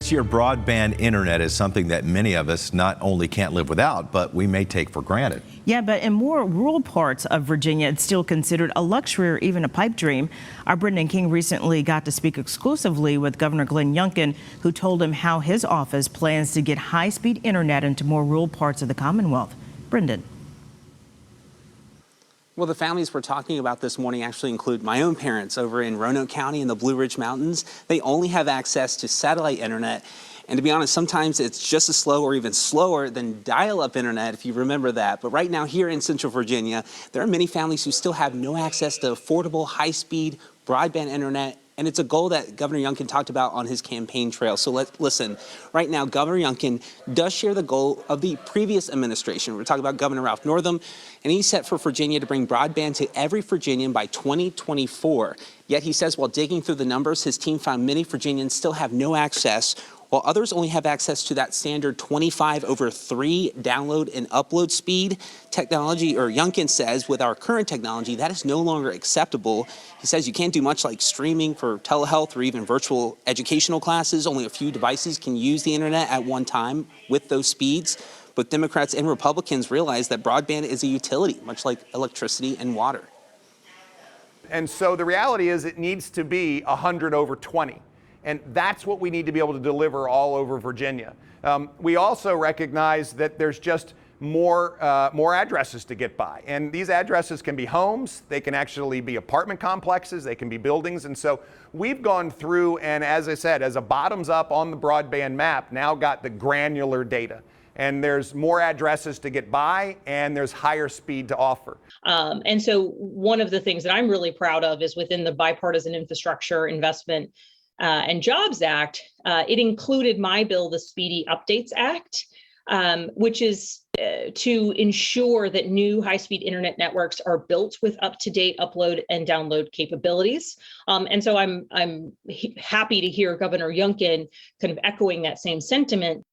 First-year broadband internet is something that many of us not only can't live without, but we may take for granted. Yeah, but in more rural parts of Virginia, it's still considered a luxury or even a pipe dream. Our Brendan King recently got to speak exclusively with Governor Youngkin, who told him how his office plans to get high-speed internet into more rural parts of the Commonwealth. Brendan. Well, the families we're talking about this morning actually include my own parents over in Roanoke County in the Blue Ridge Mountains. They only have access to satellite internet. And to be honest, sometimes it's just as slow or even slower than dial-up internet, if you remember that. But right now here in Central Virginia, there are many families who still have no access to affordable, high-speed broadband internet. And it's a goal that Governor Youngkin talked about on his campaign trail. So let's listen. Right now, Governor Youngkin does share the goal of the previous administration. We're talking about Governor Ralph Northam, and he's set for Virginia to bring broadband to every Virginian by 2024. Yet he says while digging through the numbers, his team found many Virginians still have no access, while others only have access to that standard 25/3 download and upload speed technology. Or Youngkin says with our current technology, that is no longer acceptable. He says you can't do much like streaming for telehealth or even virtual educational classes. Only a few devices can use the internet at one time with those speeds. But Democrats and Republicans realize that broadband is a utility, much like electricity and water. And so the reality is it needs to be 100/20. And that's what we need to be able to deliver all over Virginia. We also recognize that there's just more addresses to get by. And these addresses can be homes, they can actually be apartment complexes, they can be buildings. And so we've gone through and, as I said, as a bottoms up on the broadband map, now got the granular data. And there's more addresses to get by, and there's higher speed to offer. And so one of the things that I'm really proud of is within the Bipartisan Infrastructure Investment and Jobs Act, it included my bill, the Speedy Updates Act, which is to ensure that new high-speed internet networks are built with up-to-date upload and download capabilities. And so I'm happy to hear Governor Youngkin kind of echoing that same sentiment.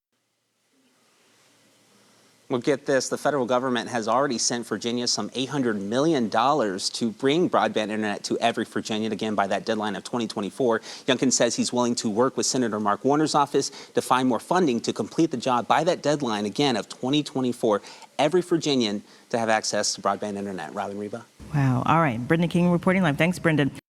Well, get this, the federal government has already sent Virginia some $800 million to bring broadband internet to every Virginian, again, by that deadline of 2024. Youngkin says he's willing to work with Senator Mark Warner's office to find more funding to complete the job by that deadline, again, of 2024. Every Virginian to have access to broadband internet. Robin, Reba. Wow. All right. Brendan King reporting live. Thanks, Brendan.